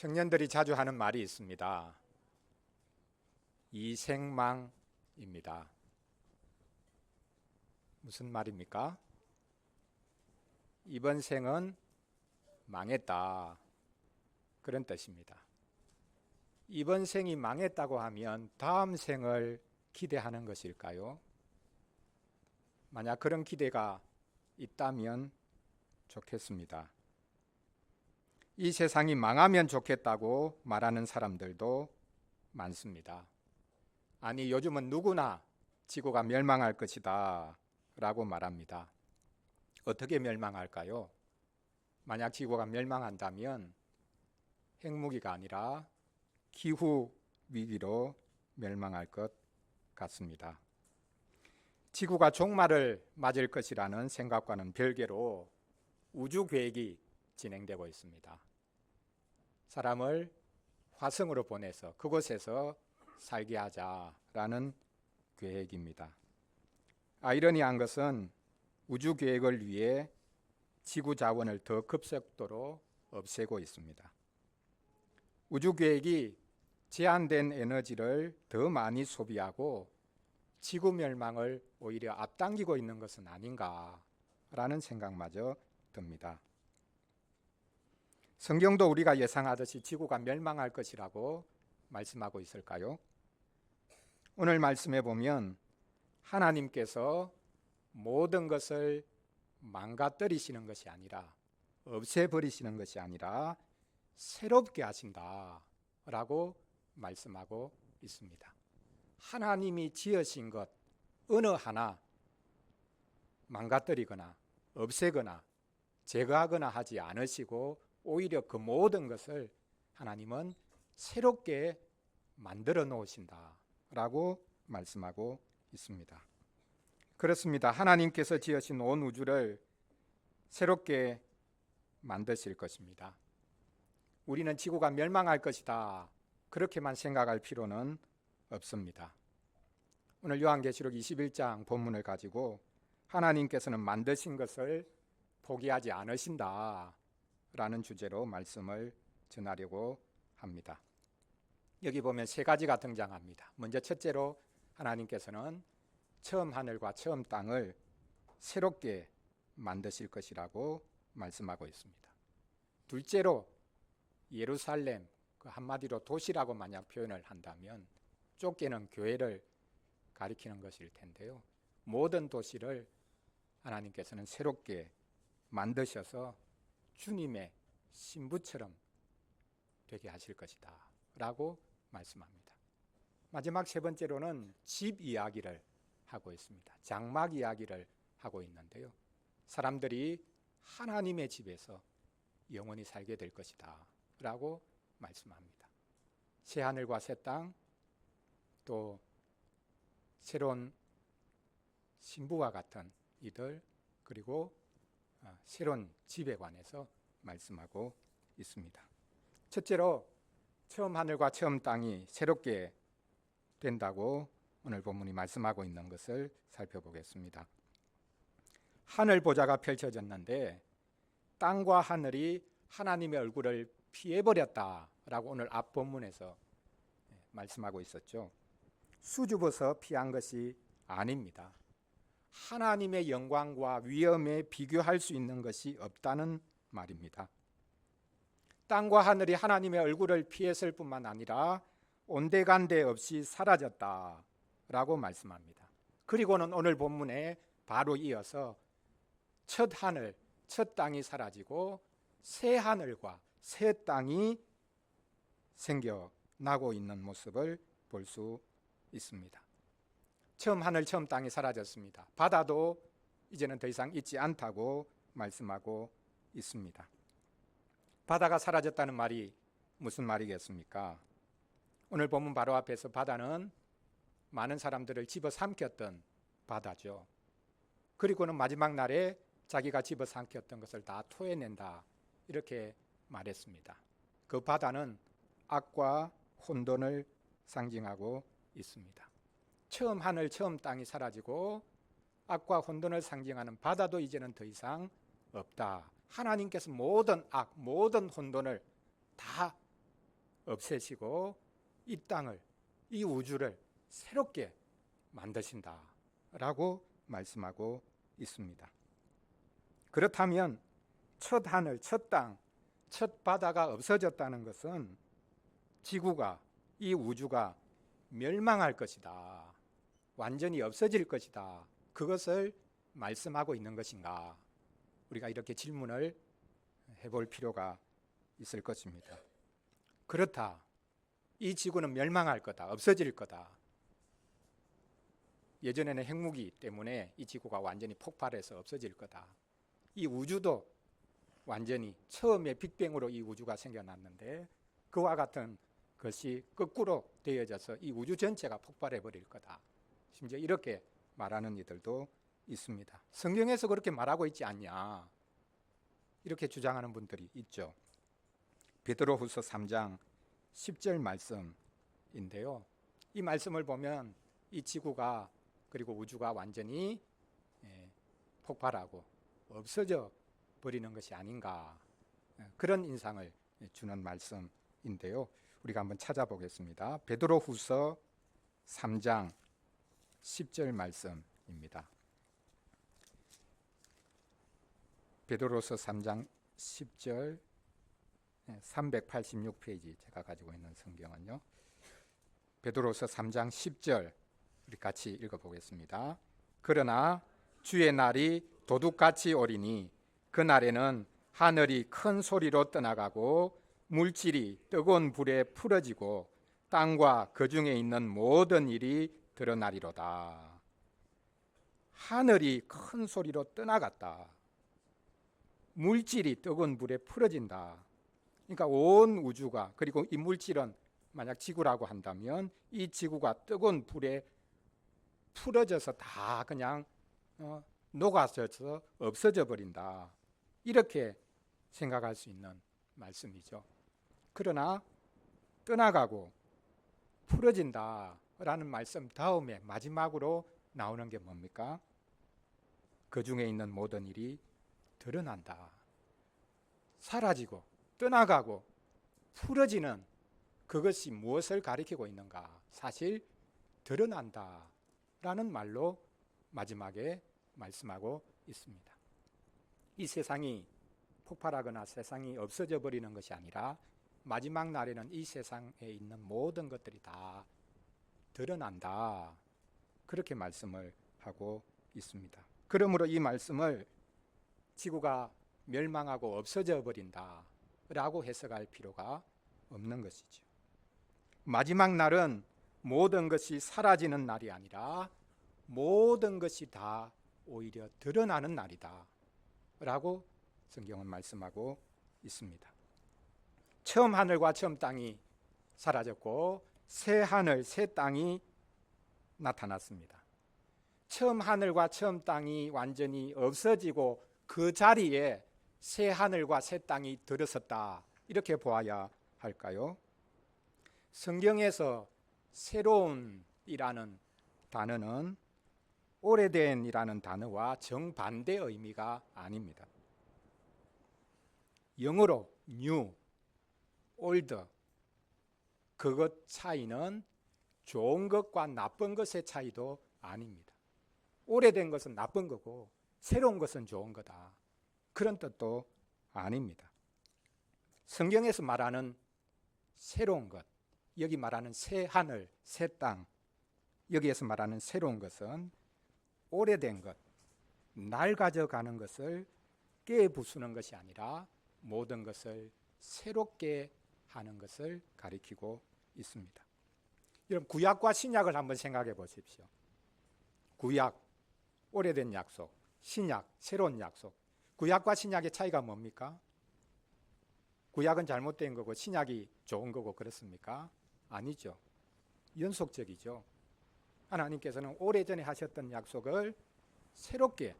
청년들이 자주 하는 말이 있습니다. 이생망입니다. 무슨 말입니까? 이번 생은 망했다, 그런 뜻입니다. 이번 생이 망했다고 하면 다음 생을 기대하는 것일까요? 만약 그런 기대가 있다면 좋겠습니다. 이 세상이 망하면 좋겠다고 말하는 사람들도 많습니다. 아니, 요즘은 누구나 지구가 멸망할 것이다 라고 말합니다. 어떻게 멸망할까요? 만약 지구가 멸망한다면 핵무기가 아니라 기후 위기로 멸망할 것 같습니다. 지구가 종말을 맞을 것이라는 생각과는 별개로 우주 계획이 진행되고 있습니다. 사람을 화성으로 보내서 그곳에서 살게 하자라는 계획입니다. 아이러니한 것은 우주 계획을 위해 지구 자원을 더 급속도로 없애고 있습니다. 우주 계획이 제한된 에너지를 더 많이 소비하고 지구 멸망을 오히려 앞당기고 있는 것은 아닌가라는 생각마저 듭니다. 성경도 우리가 예상하듯이 지구가 멸망할 것이라고 말씀하고 있을까요? 오늘 말씀해 보면 하나님께서 모든 것을 망가뜨리시는 것이 아니라, 없애버리시는 것이 아니라 새롭게 하신다라고 말씀하고 있습니다. 하나님이 지으신 것 어느 하나 망가뜨리거나 없애거나 제거하거나 하지 않으시고 오히려 그 모든 것을 하나님은 새롭게 만들어 놓으신다라고 말씀하고 있습니다. 그렇습니다. 하나님께서 지으신 온 우주를 새롭게 만드실 것입니다. 우리는 지구가 멸망할 것이다, 그렇게만 생각할 필요는 없습니다. 오늘 요한계시록 21장 본문을 가지고 하나님께서는 만드신 것을 포기하지 않으신다 라는 주제로 말씀을 전하려고 합니다. 여기 보면 세 가지가 등장합니다. 먼저 첫째로 하나님께서는 처음 하늘과 처음 땅을 새롭게 만드실 것이라고 말씀하고 있습니다. 둘째로 예루살렘, 그 한마디로 도시라고 만약 표현을 한다면 좁게는 교회를 가리키는 것일 텐데요. 모든 도시를 하나님께서는 새롭게 만드셔서 주님의 신부처럼 되게 하실 것이다 라고 말씀합니다. 마지막 세 번째로는 집 이야기를 하고 있습니다. 장막 이야기를 하고 있는데요. 사람들이 하나님의 집에서 영원히 살게 될 것이다 라고 말씀합니다. 새 하늘과 새 땅, 또 새로운 신부와 같은 이들, 그리고 새로운 집에 관해서 말씀하고 있습니다. 첫째로 처음 하늘과 처음 땅이 새롭게 된다고 오늘 본문이 말씀하고 있는 것을 살펴보겠습니다. 하늘 보좌가 펼쳐졌는데 땅과 하늘이 하나님의 얼굴을 피해버렸다라고 오늘 앞 본문에서 말씀하고 있었죠. 수줍어서 피한 것이 아닙니다. 하나님의 영광과 위엄에 비교할 수 있는 것이 없다는 말입니다. 땅과 하늘이 하나님의 얼굴을 피했을 뿐만 아니라 온데간데 없이 사라졌다라고 말씀합니다. 그리고는 오늘 본문에 바로 이어서 첫 하늘, 첫 땅이 사라지고 새 하늘과 새 땅이 생겨나고 있는 모습을 볼 수 있습니다. 처음 하늘, 처음 땅이 사라졌습니다. 바다도 이제는 더 이상 있지 않다고 말씀하고 있습니다. 바다가 사라졌다는 말이 무슨 말이겠습니까? 오늘 본문 바로 앞에서 바다는 많은 사람들을 집어삼켰던 바다죠. 그리고는 마지막 날에 자기가 집어삼켰던 것을 다 토해낸다, 이렇게 말했습니다. 그 바다는 악과 혼돈을 상징하고 있습니다. 처음 하늘, 처음 땅이 사라지고 악과 혼돈을 상징하는 바다도 이제는 더 이상 없다. 하나님께서 모든 악, 모든 혼돈을 다 없애시고 이 땅을, 이 우주를 새롭게 만드신다라고 말씀하고 있습니다. 그렇다면 첫 하늘, 첫 땅, 첫 바다가 없어졌다는 것은 지구가, 이 우주가 멸망할 것이다, 완전히 없어질 것이다, 그것을 말씀하고 있는 것인가? 우리가 이렇게 질문을 해볼 필요가 있을 것입니다. 그렇다, 이 지구는 멸망할 거다, 없어질 거다. 예전에는 핵무기 때문에 이 지구가 완전히 폭발해서 없어질 거다. 이 우주도 완전히 처음에 빅뱅으로 이 우주가 생겨났는데 그와 같은 것이 거꾸로 되어져서 이 우주 전체가 폭발해 버릴 거다. 심지어 이렇게 말하는 이들도 있습니다. 성경에서 그렇게 말하고 있지 않냐, 이렇게 주장하는 분들이 있죠. 베드로후서 3장 10절 말씀인데요, 이 말씀을 보면 이 지구가 그리고 우주가 완전히 폭발하고 없어져 버리는 것이 아닌가, 그런 인상을 주는 말씀인데요, 우리가 한번 찾아보겠습니다. 베드로후서 3장 10절 말씀입니다. 베드로서 3장 10절, 386페이지 제가 가지고 있는 성경은요. 베드로서 3장 10절 우리 같이 읽어보겠습니다. 그러나 주의 날이 도둑같이 오리니 그날에는 하늘이 큰 소리로 떠나가고 물질이 뜨거운 불에 풀어지고 땅과 그 중에 있는 모든 일이 드러나리로다. 하늘이 큰 소리로 떠나갔다. 물질이 뜨거운 불에 풀어진다. 그러니까 온 우주가, 그리고 이 물질은 만약 지구라고 한다면 이 지구가 뜨거운 불에 풀어져서 다 그냥 녹아져서 없어져 버린다, 이렇게 생각할 수 있는 말씀이죠. 그러나 떠나가고 풀어진다라는 말씀 다음에 마지막으로 나오는 게 뭡니까? 그 중에 있는 모든 일이 드러난다. 사라지고 떠나가고 풀어지는 그것이 무엇을 가리키고 있는가? 사실 드러난다라는 말로 마지막에 말씀하고 있습니다. 이 세상이 폭발하거나 세상이 없어져 버리는 것이 아니라 마지막 날에는 이 세상에 있는 모든 것들이 다 드러난다, 그렇게 말씀을 하고 있습니다. 그러므로 이 말씀을 지구가 멸망하고 없어져 버린다 라고 해석할 필요가 없는 것이죠. 마지막 날은 모든 것이 사라지는 날이 아니라 모든 것이 다 오히려 드러나는 날이다 라고 성경은 말씀하고 있습니다. 처음 하늘과 처음 땅이 사라졌고 새 하늘 새 땅이 나타났습니다. 처음 하늘과 처음 땅이 완전히 없어지고 그 자리에 새 하늘과 새 땅이 들어섰다, 이렇게 보아야 할까요? 성경에서 새로운이라는 단어는 오래된이라는 단어와 정반대 의미가 아닙니다. 영어로 new, old, 그것 차이는 좋은 것과 나쁜 것의 차이도 아닙니다. 오래된 것은 나쁜 거고 새로운 것은 좋은 거다, 그런 뜻도 아닙니다. 성경에서 말하는 새로운 것, 여기 말하는 새 하늘, 새 땅, 여기에서 말하는 새로운 것은 오래된 것, 낡아져가는 것을 깨부수는 것이 아니라 모든 것을 새롭게 하는 것을 가리키고 있습니다. 여러분, 구약과 신약을 한번 생각해 보십시오. 구약, 오래된 약속, 신약, 새로운 약속. 구약과 신약의 차이가 뭡니까? 구약은 잘못된 거고 신약이 좋은 거고 그렇습니까? 아니죠. 연속적이죠. 하나님께서는 오래전에 하셨던 약속을 새롭게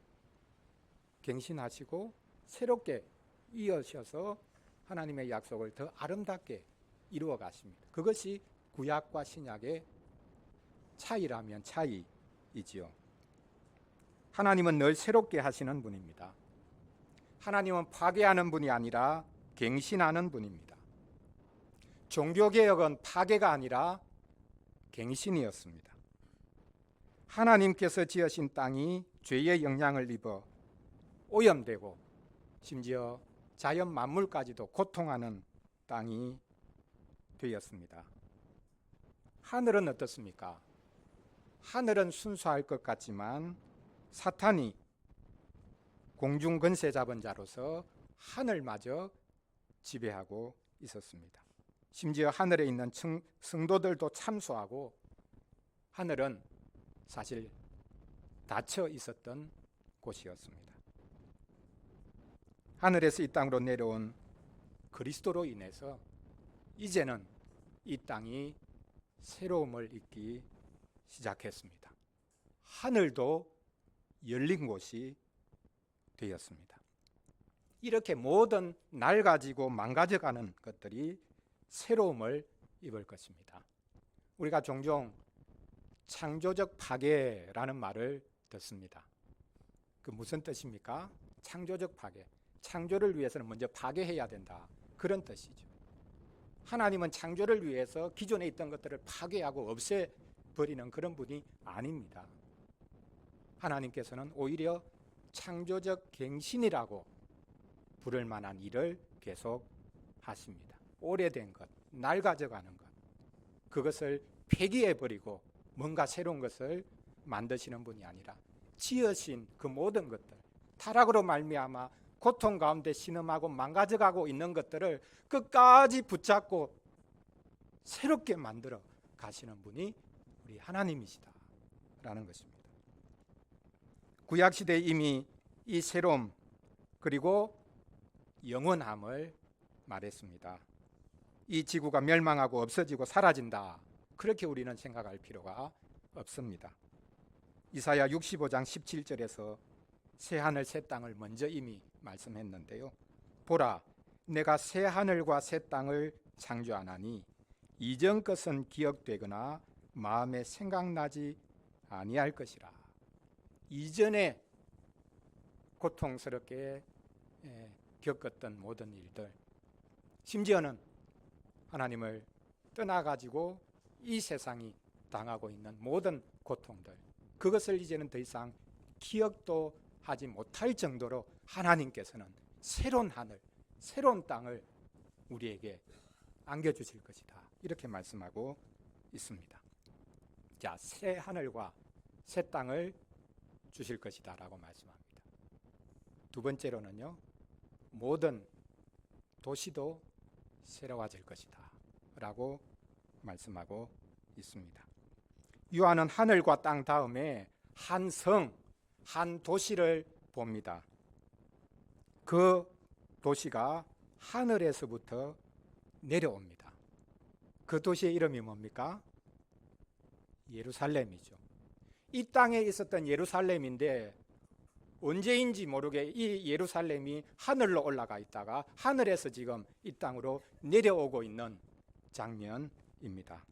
갱신하시고 새롭게 이어셔서 하나님의 약속을 더 아름답게 이루어 가십니다. 그것이 구약과 신약의 차이라면 차이이지요. 하나님은 늘 새롭게 하시는 분입니다. 하나님은 파괴하는 분이 아니라 갱신하는 분입니다. 종교개혁은 파괴가 아니라 갱신이었습니다. 하나님께서 지으신 땅이 죄의 영향을 입어 오염되고 심지어 자연 만물까지도 고통하는 땅이 되었습니다. 하늘은 어떻습니까? 하늘은 순수할 것 같지만 사탄이 공중 권세 잡은 자로서 하늘마저 지배하고 있었습니다. 심지어 하늘에 있는 성도들도 참소하고 하늘은 사실 닫혀 있었던 곳이었습니다. 하늘에서 이 땅으로 내려온 그리스도로 인해서 이제는 이 땅이 새로움을 입기 시작했습니다. 하늘도 열린 곳이 되었습니다. 이렇게 모든 낡아지고 망가져가는 것들이 새로움을 입을 것입니다. 우리가 종종 창조적 파괴라는 말을 듣습니다. 그 무슨 뜻입니까? 창조적 파괴. 창조를 위해서는 먼저 파괴해야 된다. 그런 뜻이죠. 하나님은 창조를 위해서 기존에 있던 것들을 파괴하고 없애버리는 그런 분이 아닙니다. 하나님께서는 오히려 창조적 갱신이라고 부를 만한 일을 계속 하십니다. 오래된 것, 낡아져가는 것, 그것을 폐기해버리고 뭔가 새로운 것을 만드시는 분이 아니라 지으신 그 모든 것들, 타락으로 말미암아 고통 가운데 신음하고 망가져가고 있는 것들을 끝까지 붙잡고 새롭게 만들어 가시는 분이 우리 하나님이시다라는 것입니다. 구약시대에 이미 이 새로움 그리고 영원함을 말했습니다. 이 지구가 멸망하고 없어지고 사라진다. 그렇게 우리는 생각할 필요가 없습니다. 이사야 65장 17절에서 새 하늘 새 땅을 먼저 이미 말씀했는데요. 보라, 내가 새 하늘과 새 땅을 창조하나니 이전 것은 기억되거나 마음에 생각나지 아니할 것이라. 이전에 고통스럽게 겪었던 모든 일들, 심지어는 하나님을 떠나가지고 이 세상이 당하고 있는 모든 고통들, 그것을 이제는 더 이상 기억도 하지 못할 정도로 하나님께서는 새로운 하늘, 새로운 땅을 우리에게 안겨주실 것이다. 이렇게 말씀하고 있습니다. 자, 새 하늘과 새 땅을 주실 것이다 라고 말씀합니다. 두 번째로는요, 모든 도시도 새로워질 것이다 라고 말씀하고 있습니다. 요한은 하늘과 땅 다음에 한 성, 한 도시를 봅니다. 그 도시가 하늘에서부터 내려옵니다. 그 도시의 이름이 뭡니까? 예루살렘이죠. 이 땅에 있었던 예루살렘인데 언제인지 모르게 이 예루살렘이 하늘로 올라가 있다가 하늘에서 지금 이 땅으로 내려오고 있는 장면입니다.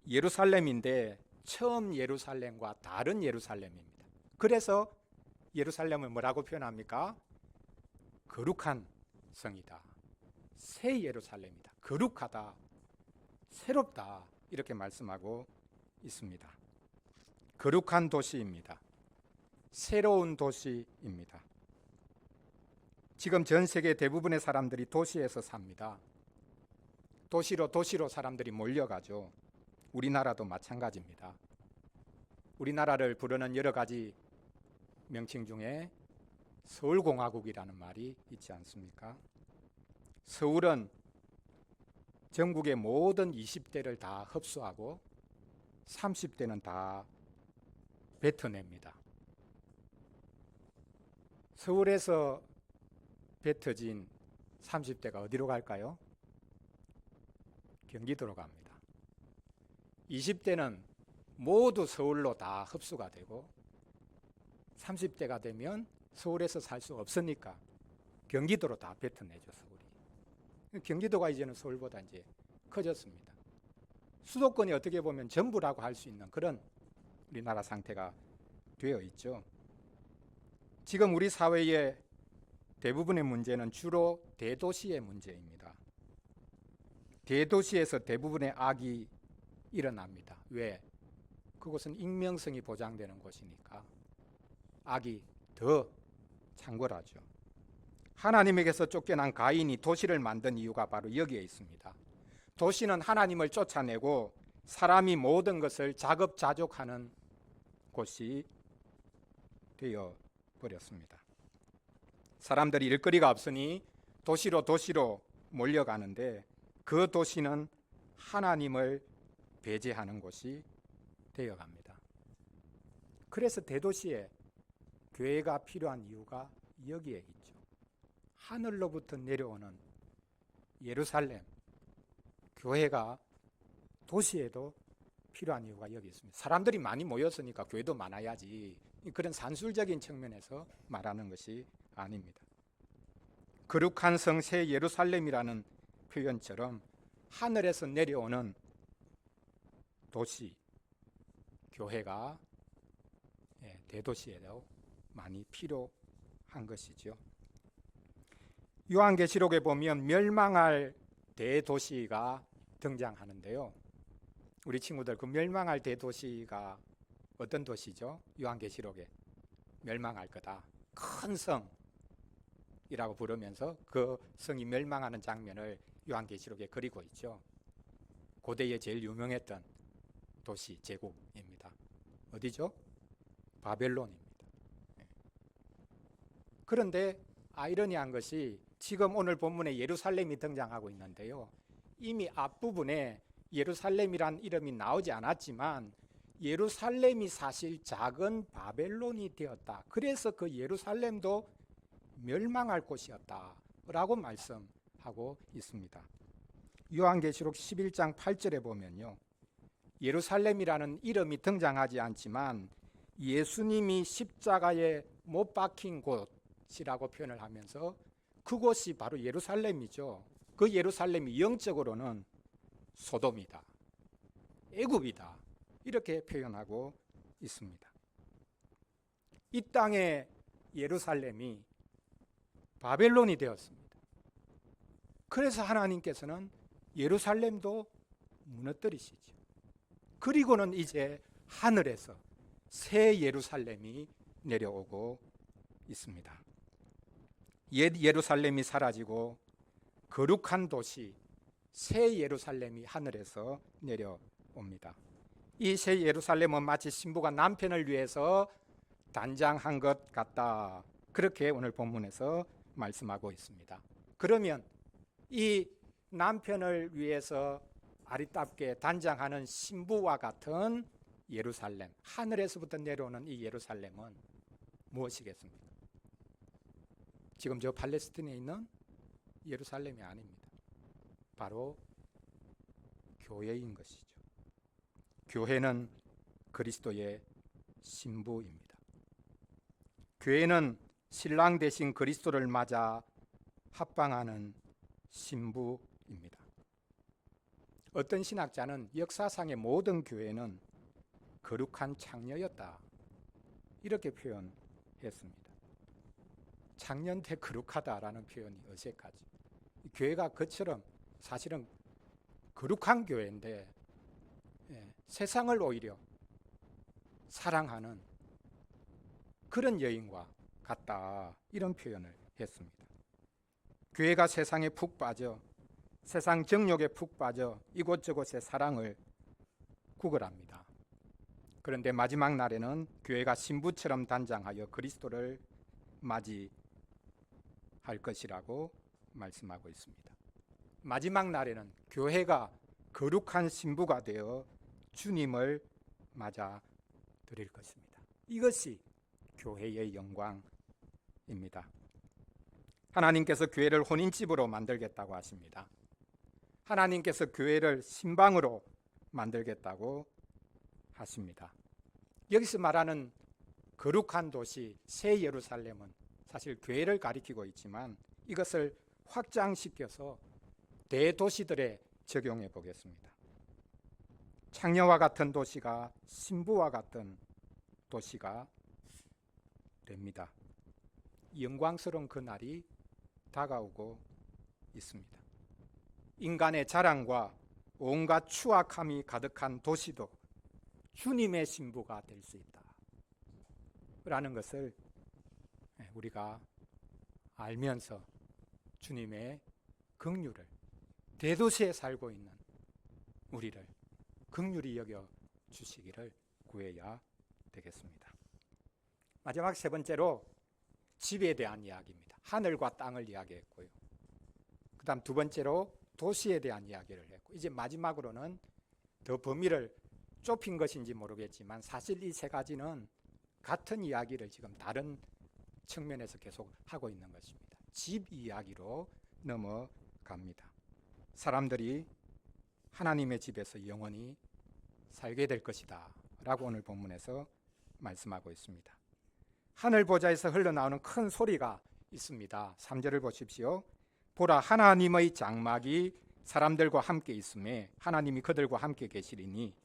예루살렘인데 처음 예루살렘과 다른 예루살렘입니다. 그래서 예루살렘을 뭐라고 표현합니까? 거룩한 성이다. 새 예루살렘이다. 거룩하다. 새롭다. 이렇게 말씀하고 있습니다. 거룩한 도시입니다. 새로운 도시입니다. 지금 전 세계 대부분의 사람들이 도시에서 삽니다. 도시로 사람들이 몰려가죠. 우리나라도 마찬가지입니다. 우리나라를 부르는 여러 가지 명칭 중에 서울공화국이라는 말이 있지 않습니까? 서울은 전국의 모든 20대를 다 흡수하고 30대는 다 뱉어냅니다. 서울에서 뱉어진 30대가 어디로 갈까요? 경기도로 갑니다. 20대는 모두 서울로 다 흡수가 되고 30대가 되면 서울에서 살 수 없으니까 경기도로 다 뱉어내죠, 서울이. 경기도가 이제는 서울보다 이제 커졌습니다. 수도권이 어떻게 보면 전부라고 할 수 있는 그런 우리나라 상태가 되어 있죠. 지금 우리 사회의 대부분의 문제는 주로 대도시의 문제입니다. 대도시에서 대부분의 악이 일어납니다. 왜? 그곳은 익명성이 보장되는 곳이니까 악이 더 창궐하죠. 하나님에게서 쫓겨난 가인이 도시를 만든 이유가 바로 여기에 있습니다. 도시는 하나님을 쫓아내고 사람이 모든 것을 자급자족하는 곳이 되어 버렸습니다. 사람들이 일거리가 없으니 도시로 몰려가는데 그 도시는 하나님을 배제하는 곳이 되어갑니다. 그래서 대도시에 교회가 필요한 이유가 여기에 있죠. 하늘로부터 내려오는 예루살렘 교회가 도시에도 필요한 이유가 여기 있습니다. 사람들이 많이 모였으니까 교회도 많아야지, 그런 산술적인 측면에서 말하는 것이 아닙니다. 거룩한 성 새 예루살렘이라는 표현처럼 하늘에서 내려오는 도시 교회가 대도시에도 많이 필요한 것이죠. 요한계시록에 보면 멸망할 대도시가 등장하는데요. 우리 친구들 그 멸망할 대도시가 어떤 도시죠? 요한계시록에 멸망할 거다, 큰 성이라고 부르면서 그 성이 멸망하는 장면을 요한계시록에 그리고 있죠. 고대에 제일 유명했던 도시 제국입니다. 어디죠? 바벨론입니다. 그런데 아이러니한 것이 지금 오늘 본문에 예루살렘이 등장하고 있는데요. 이미 앞부분에 예루살렘이란 이름이 나오지 않았지만 예루살렘이 사실 작은 바벨론이 되었다. 그래서 그 예루살렘도 멸망할 곳이었다라고 말씀하고 있습니다. 요한계시록 11장 8절에 보면요. 예루살렘이라는 이름이 등장하지 않지만 예수님이 십자가에 못 박힌 곳이라고 표현을 하면서 그곳이 바로 예루살렘이죠. 그 예루살렘이 영적으로는 소돔이다, 애굽이다, 이렇게 표현하고 있습니다. 이 땅의 예루살렘이 바벨론이 되었습니다. 그래서 하나님께서는 예루살렘도 무너뜨리시죠. 그리고는 이제 하늘에서 새 예루살렘이 내려오고 있습니다. 옛 예루살렘이 사라지고 거룩한 도시 새 예루살렘이 하늘에서 내려옵니다. 이 새 예루살렘은 마치 신부가 남편을 위해서 단장한 것 같다, 그렇게 오늘 본문에서 말씀하고 있습니다. 그러면 이 남편을 위해서 아리답게 단장하는 신부와 같은 예루살렘, 하늘에서부터 내려오는 이 예루살렘은 무엇이겠습니까? 지금 저 팔레스틴에 있는 예루살렘이 아닙니다. 바로 교회인 것이죠. 교회는 그리스도의 신부입니다. 교회는 신랑 대신 그리스도를 맞아 합방하는 신부입니다. 어떤 신학자는 역사상의 모든 교회는 거룩한 창녀였다, 이렇게 표현했습니다. 창녀인데 거룩하다라는 표현이 어색하죠. 교회가 그처럼 사실은 거룩한 교회인데 세상을 오히려 사랑하는 그런 여인과 같다, 이런 표현을 했습니다. 교회가 세상에 푹 빠져, 세상 정욕에 푹 빠져 이곳저곳에 사랑을 구걸합니다. 그런데 마지막 날에는 교회가 신부처럼 단장하여 그리스도를 맞이할 것이라고 말씀하고 있습니다. 마지막 날에는 교회가 거룩한 신부가 되어 주님을 맞아 드릴 것입니다. 이것이 교회의 영광입니다. 하나님께서 교회를 혼인집으로 만들겠다고 하십니다. 하나님께서 교회를 신방으로 만들겠다고 하십니다. 여기서 말하는 거룩한 도시 새 예루살렘은 사실 교회를 가리키고 있지만 이것을 확장시켜서 대도시들에 적용해 보겠습니다. 창녀와 같은 도시가 신부와 같은 도시가 됩니다. 영광스러운 그 날이 다가오고 있습니다. 인간의 자랑과 온갖 추악함이 가득한 도시도 주님의 신부가 될 수 있다 라는 것을 우리가 알면서 주님의 긍휼을, 대도시에 살고 있는 우리를 긍휼히 여겨 주시기를 구해야 되겠습니다. 마지막 세 번째로 집에 대한 이야기입니다. 하늘과 땅을 이야기했고요. 그 다음 두 번째로 도시에 대한 이야기를 했고, 이제 마지막으로는 더 범위를 좁힌 것인지 모르겠지만 사실 이 세 가지는 같은 이야기를 지금 다른 측면에서 계속 하고 있는 것입니다. 집 이야기로 넘어갑니다. 사람들이 하나님의 집에서 영원히 살게 될 것이다 라고 오늘 본문에서 말씀하고 있습니다. 하늘 보좌에서 흘러나오는 큰 소리가 있습니다. 3절을 보십시오. 보라, 하나님의 장막이 사람들과 함께 있음에 하나님이 그들과 함께 계시리니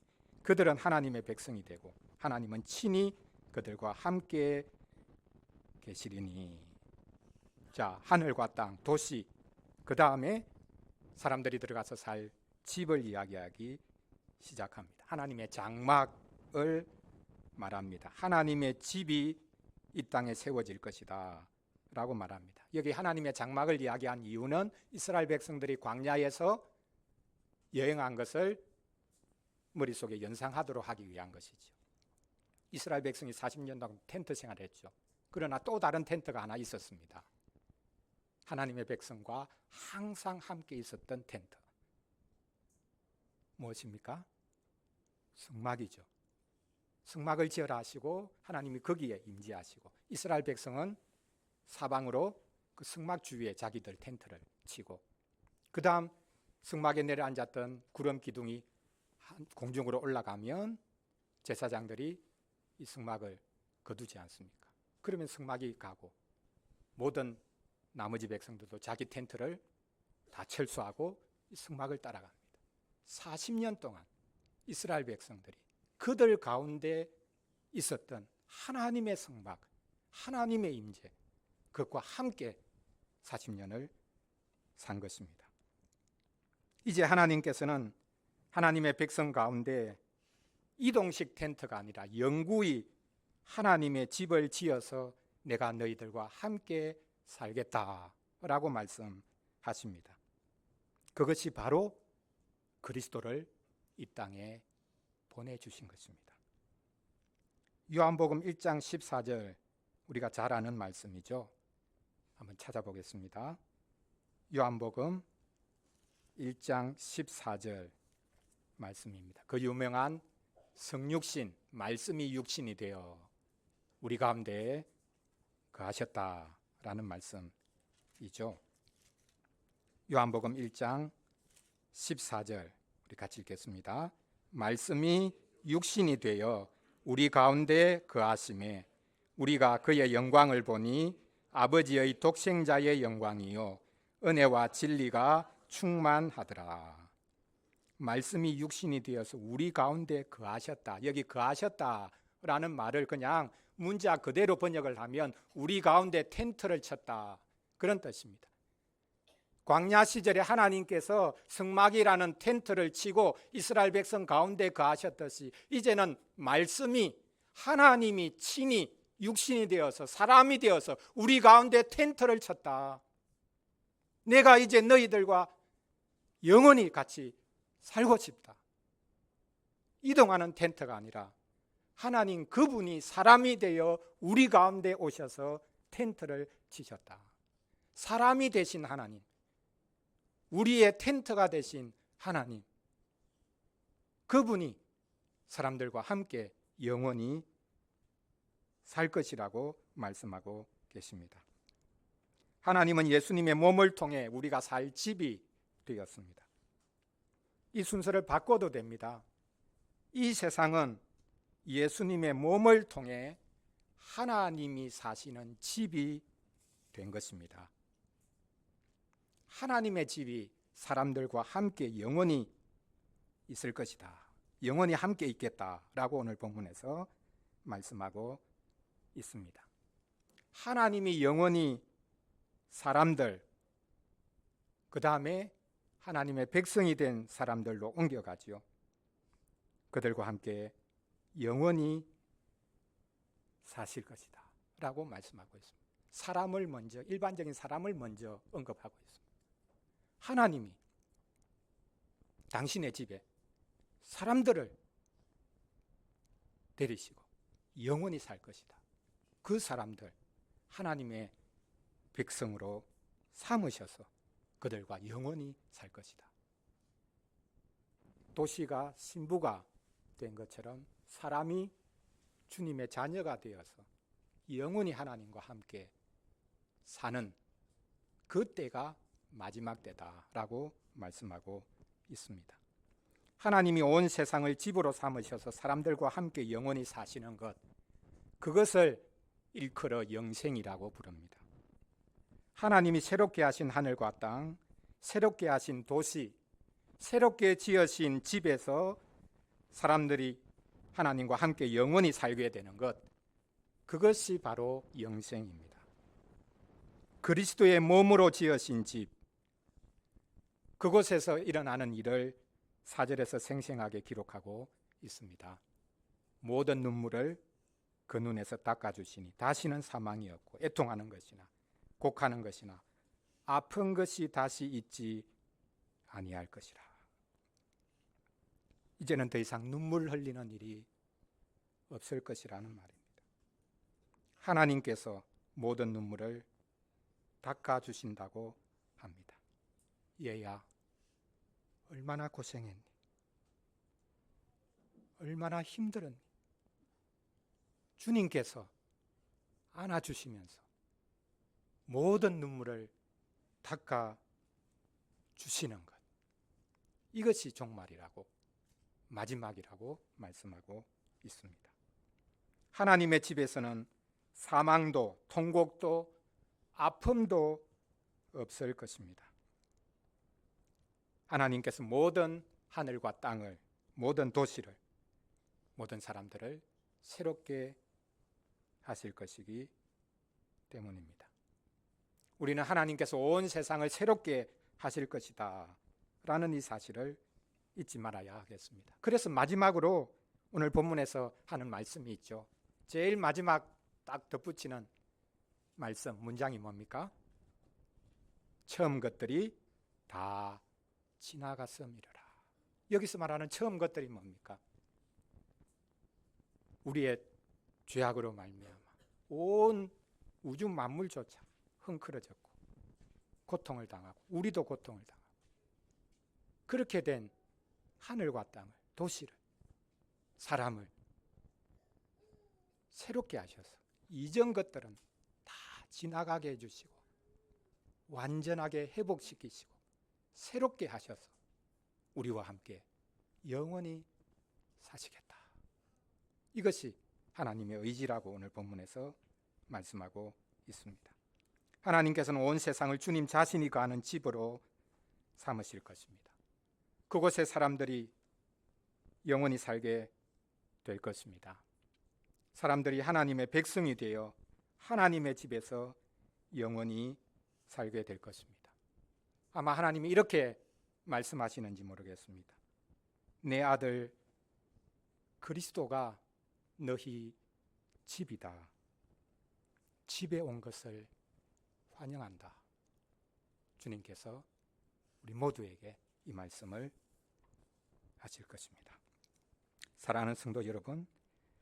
그들은 하나님의 백성이 되고 하나님은 친히 그들과 함께 계시리니. 자, 하늘과 땅, 도시, 그 다음에 사람들이 들어가서 살 집을 이야기하기 시작합니다. 하나님의 장막을 말합니다. 하나님의 집이 이 땅에 세워질 것이다 라고 말합니다. 여기 하나님의 장막을 이야기한 이유는 이스라엘 백성들이 광야에서 여행한 것을 머릿속에 연상하도록 하기 위한 것이죠. 이스라엘 백성이 40년 동안 텐트 생활했죠. 그러나 또 다른 텐트가 하나 있었습니다. 하나님의 백성과 항상 함께 있었던 텐트. 무엇입니까? 성막이죠. 성막을 지어라 하시고 하나님이 거기에 임재하시고 이스라엘 백성은 사방으로 그 성막 주위에 자기들 텐트를 치고, 그 다음 성막에 내려앉았던 구름 기둥이 공중으로 올라가면 제사장들이 이 성막을 거두지 않습니까? 그러면 성막이 가고 모든 나머지 백성들도 자기 텐트를 다 철수하고 이 성막을 따라갑니다. 40년 동안 이스라엘 백성들이 그들 가운데 있었던 하나님의 성막, 하나님의 임재, 그것과 함께 40년을 산 것입니다. 이제 하나님께서는 하나님의 백성 가운데 이동식 텐트가 아니라 영구히 하나님의 집을 지어서 내가 너희들과 함께 살겠다라고 말씀하십니다. 그것이 바로 그리스도를 이 땅에 보내주신 것입니다. 요한복음 1장 14절, 우리가 잘 아는 말씀이죠. 한번 찾아보겠습니다. 요한복음 1장 14절 말씀입니다. 그 유명한 성육신, 말씀이 육신이 되어 우리 가운데 거하셨다라는 말씀이죠. 요한복음 1장 14절 우리 같이 읽겠습니다. 말씀이 육신이 되어 우리 가운데 거하심에 우리가 그의 영광을 보니 아버지의 독생자의 영광이요 은혜와 진리가 충만하더라. 말씀이 육신이 되어서 우리 가운데 거하셨다. 여기 거하셨다라는 말을 그냥 문자 그대로 번역을 하면 우리 가운데 텐트를 쳤다, 그런 뜻입니다. 광야 시절에 하나님께서 성막이라는 텐트를 치고 이스라엘 백성 가운데 거하셨듯이 이제는 말씀이 하나님이 친히 육신이 되어서 사람이 되어서 우리 가운데 텐트를 쳤다. 내가 이제 너희들과 영원히 같이 살고 싶다. 이동하는 텐트가 아니라 하나님 그분이 사람이 되어 우리 가운데 오셔서 텐트를 치셨다. 사람이 되신 하나님, 우리의 텐트가 되신 하나님, 그분이 사람들과 함께 영원히 살 것이라고 말씀하고 계십니다. 하나님은 예수님의 몸을 통해 우리가 살 집이 되었습니다. 이 순서를 바꿔도 됩니다. 이 세상은 예수님의 몸을 통해 하나님이 사시는 집이 된 것입니다. 하나님의 집이 사람들과 함께 영원히 있을 것이다. 영원히 함께 있겠다라고 오늘 본문에서 말씀하고 있습니다. 하나님이 영원히 사람들, 그 다음에 하나님의 백성이 된 사람들로 옮겨가지요. 그들과 함께 영원히 사실 것이다 라고 말씀하고 있습니다. 사람을 먼저, 일반적인 사람을 먼저 언급하고 있습니다. 하나님이 당신의 집에 사람들을 데리시고 영원히 살 것이다. 그 사람들 하나님의 백성으로 삼으셔서 그들과 영원히 살 것이다. 도시가 신부가 된 것처럼 사람이 주님의 자녀가 되어서 영원히 하나님과 함께 사는 그 때가 마지막 때다라고 말씀하고 있습니다. 하나님이 온 세상을 집으로 삼으셔서 사람들과 함께 영원히 사시는 것, 그것을 일컬어 영생이라고 부릅니다. 하나님이 새롭게 하신 하늘과 땅, 새롭게 하신 도시, 새롭게 지으신 집에서 사람들이 하나님과 함께 영원히 살게 되는 것, 그것이 바로 영생입니다. 그리스도의 몸으로 지으신 집, 그곳에서 일어나는 일을 4절에서 생생하게 기록하고 있습니다. 모든 눈물을 그 눈에서 닦아주시니 다시는 사망이 없고 애통하는 것이나 곡하는 것이나 아픈 것이 다시 있지 아니할 것이라. 이제는 더 이상 눈물 흘리는 일이 없을 것이라는 말입니다. 하나님께서 모든 눈물을 닦아주신다고 합니다. 얘야, 얼마나 고생했니? 얼마나 힘들었니? 주님께서 안아주시면서 모든 눈물을 닦아주시는 것, 이것이 종말이라고, 마지막이라고 말씀하고 있습니다. 하나님의 집에서는 사망도, 통곡도, 아픔도 없을 것입니다. 하나님께서 모든 하늘과 땅을, 모든 도시를, 모든 사람들을 새롭게 하실 것이기 때문입니다. 우리는 하나님께서 온 세상을 새롭게 하실 것이다 라는 이 사실을 잊지 말아야 하겠습니다. 그래서 마지막으로 오늘 본문에서 하는 말씀이 있죠. 제일 마지막 딱 덧붙이는 말씀, 문장이 뭡니까? 처음 것들이 다 지나갔음이로라. 여기서 말하는 처음 것들이 뭡니까? 우리의 죄악으로 말미암아 온 우주 만물조차 흥크러졌고 고통을 당하고 우리도 고통을 당하고 그렇게 된 하늘과 땅을, 도시를, 사람을 새롭게 하셔서 이전 것들은 다 지나가게 해주시고 완전하게 회복시키시고 새롭게 하셔서 우리와 함께 영원히 사시겠다. 이것이 하나님의 의지라고 오늘 본문에서 말씀하고 있습니다. 하나님께서는 온 세상을 주님 자신이 거하는 집으로 삼으실 것입니다. 그곳에 사람들이 영원히 살게 될 것입니다. 사람들이 하나님의 백성이 되어 하나님의 집에서 영원히 살게 될 것입니다. 아마 하나님이 이렇게 말씀하시는지 모르겠습니다. 내 아들 그리스도가 너희 집이다. 집에 온 것을 환영한다. 주님께서 우리 모두에게 이 말씀을 하실 것입니다. 사랑하는 성도 여러분,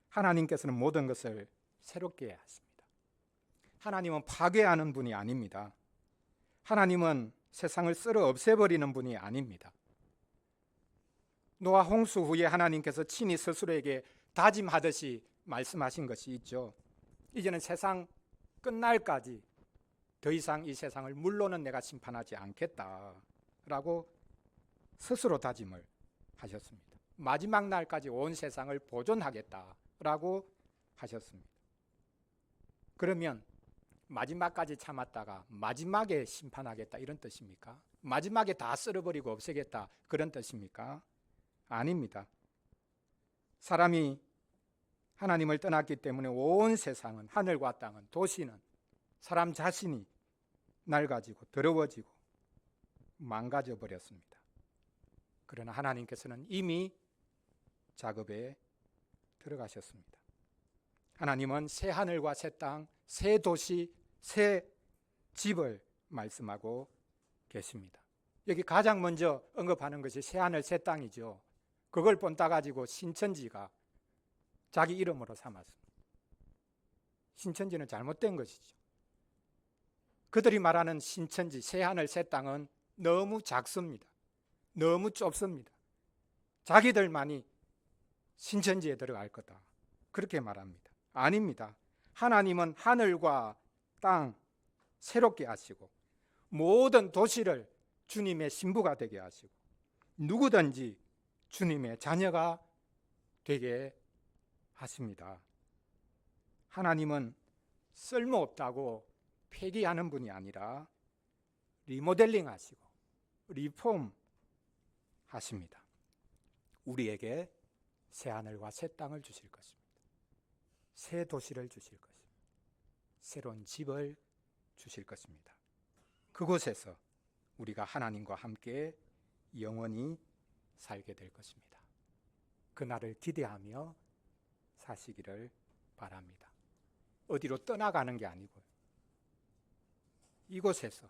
하나님께서는 모든 것을 새롭게 하십니다. 하나님은 파괴하는 분이 아닙니다. 하나님은 세상을 쓸어 없애버리는 분이 아닙니다. 노아 홍수 후에 하나님께서 친히 스스로에게 다짐하듯이 말씀하신 것이 있죠. 이제는 세상 끝날까지 더 이상 이 세상을 물로는 내가 심판하지 않겠다라고 스스로 다짐을 하셨습니다. 마지막 날까지 온 세상을 보존하겠다라고 하셨습니다. 그러면 마지막까지 참았다가 마지막에 심판하겠다 이런 뜻입니까? 마지막에 다 쓸어버리고 없애겠다 그런 뜻입니까? 아닙니다. 사람이 하나님을 떠났기 때문에 온 세상은, 하늘과 땅은, 도시는, 사람 자신이 낡아지고 더러워지고 망가져 버렸습니다. 그러나 하나님께서는 이미 작업에 들어가셨습니다. 하나님은 새 하늘과 새 땅, 새 도시, 새 집을 말씀하고 계십니다. 여기 가장 먼저 언급하는 것이 새 하늘 새 땅이죠. 그걸 본따 가지고 신천지가 자기 이름으로 삼았습니다. 신천지는 잘못된 것이죠. 그들이 말하는 신천지, 새 하늘 새 땅은 너무 작습니다. 너무 좁습니다. 자기들만이 신천지에 들어갈 거다, 그렇게 말합니다. 아닙니다. 하나님은 하늘과 땅 새롭게 하시고 모든 도시를 주님의 신부가 되게 하시고 누구든지 주님의 자녀가 되게 하십니다. 하나님은 쓸모없다고 폐기하는 분이 아니라 리모델링 하시고 리폼 하십니다. 우리에게 새 하늘과 새 땅을 주실 것입니다. 새 도시를 주실 것입니다. 새로운 집을 주실 것입니다. 그곳에서 우리가 하나님과 함께 영원히 살게 될 것입니다. 그날을 기대하며 사시기를 바랍니다. 어디로 떠나가는 게 아니고요. 이곳에서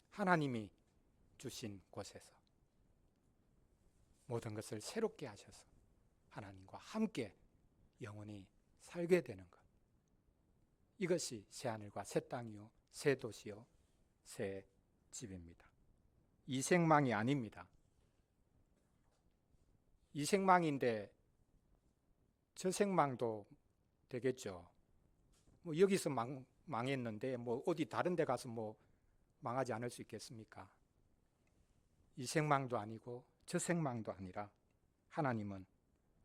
하나님이 주신 곳에서 모든 것을 새롭게 하셔서 하나님과 함께 영원히 살게 되는 것, 이것이 새 하늘과 새 땅이요 새 도시요 새 집입니다. 이생망이 아닙니다. 이생망인데 저생망도 되겠죠. 뭐 여기서 망했는데 뭐 어디 다른 데 가서 뭐 망하지 않을 수 있겠습니까? 이생망도 아니고 저생망도 아니라 하나님은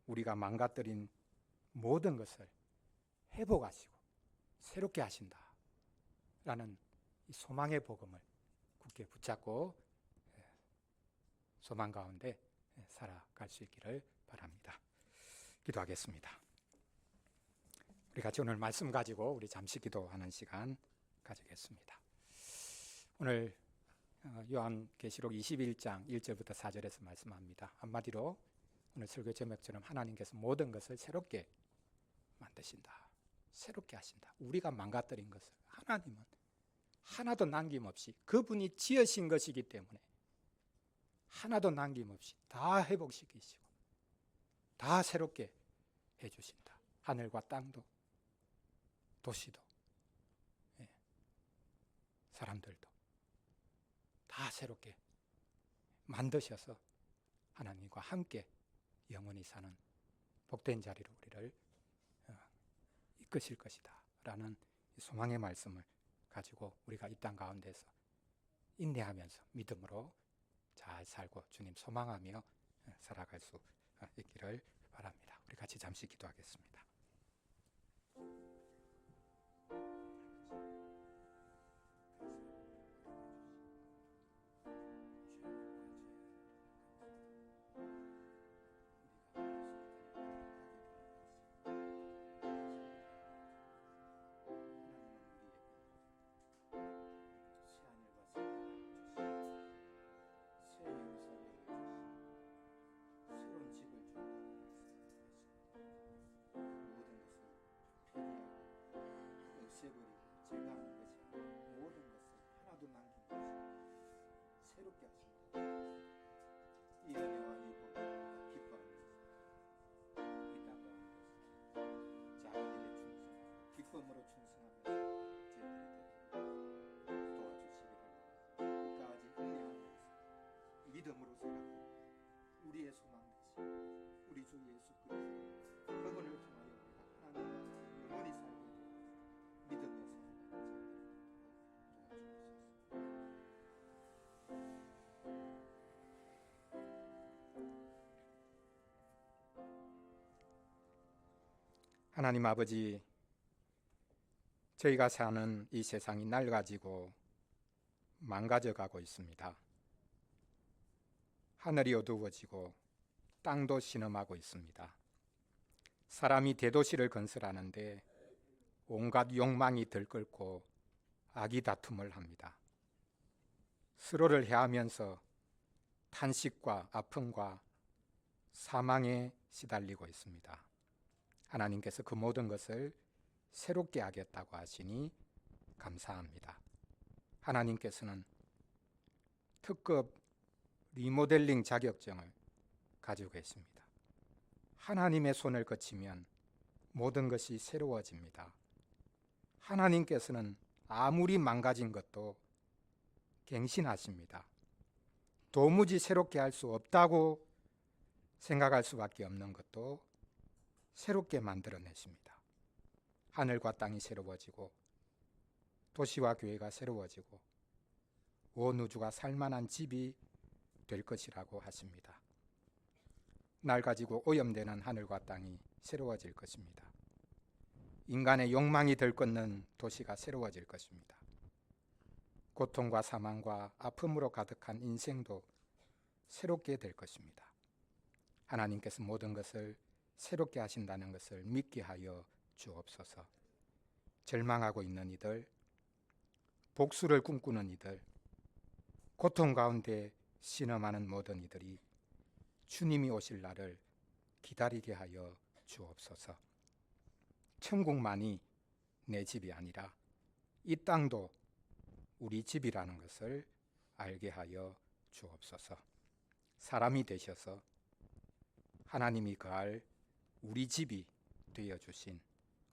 우리가 망가뜨린 모든 것을 회복하시고 새롭게 하신다 라는 이 소망의 복음을 굳게 붙잡고 소망 가운데 살아갈 수 있기를 바랍니다. 기도하겠습니다. 우리 같이 오늘 말씀 가지고 우리 잠시 기도하는 시간 가지겠습니다. 오늘 요한계시록 21장 1절부터 4절에서 말씀합니다. 한마디로 오늘 설교 제목처럼 하나님께서 모든 것을 새롭게 만드신다, 새롭게 하신다. 우리가 망가뜨린 것을 하나님은 하나도 남김없이 그분이 지으신 것이기 때문에 하나도 남김없이 다 회복시키시고 다 새롭게 해주신다. 하늘과 땅도 도시도 사람들도 다 새롭게 만드셔서 하나님과 함께 영원히 사는 복된 자리로 우리를 이끄실 것이다 라는 소망의 말씀을 가지고 우리가 이 땅 가운데서 인내하면서 믿음으로 잘 살고 주님 소망하며 살아갈 수 있기를 바랍니다. 우리 같이 잠시 기도하겠습니다. 기쁨으로 충성하면서 도와주시기를 끝까지 인내하면서 믿음으로 살아가는 우리의 소망 되신 우리 주 예수 그리스도 그분을 통하여 우리가 하나님과 영원히 살게 되는 믿음의 삶을 하나님 아버지, 저희가 사는 이 세상이 낡아지고 망가져 가고 있습니다. 하늘이 어두워지고 땅도 신음하고 있습니다. 사람이 대도시를 건설하는데 온갖 욕망이 들끓고 악이 다툼을 합니다. 서로를 해하면서 탄식과 아픔과 사망에 시달리고 있습니다. 하나님께서 그 모든 것을 새롭게 하겠다고 하시니 감사합니다. 하나님께서는 특급 리모델링 자격증을 가지고 계십니다. 하나님의 손을 거치면 모든 것이 새로워집니다. 하나님께서는 아무리 망가진 것도 갱신하십니다. 도무지 새롭게 할 수 없다고 생각할 수밖에 없는 것도 새롭게 만들어내십니다. 하늘과 땅이 새로워지고 도시와 교회가 새로워지고 온 우주가 살만한 집이 될 것이라고 하십니다. 날 가지고 오염되는 하늘과 땅이 새로워질 것입니다. 인간의 욕망이 들끓는 도시가 새로워질 것입니다. 고통과 사망과 아픔으로 가득한 인생도 새롭게 될 것입니다. 하나님께서 모든 것을 새롭게 하신다는 것을 믿게 하여 주옵소서. 절망하고 있는 이들, 복수를 꿈꾸는 이들, 고통 가운데 신음하는 모든 이들이 주님이 오실 날을 기다리게 하여 주옵소서. 천국만이 내 집이 아니라 이 땅도 우리 집이라는 것을 알게 하여 주옵소서. 사람이 되셔서 하나님이 거할 우리 집이 되어주신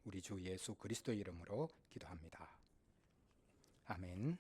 우리 주 예수 그리스도의 이름으로 기도합니다. 아멘.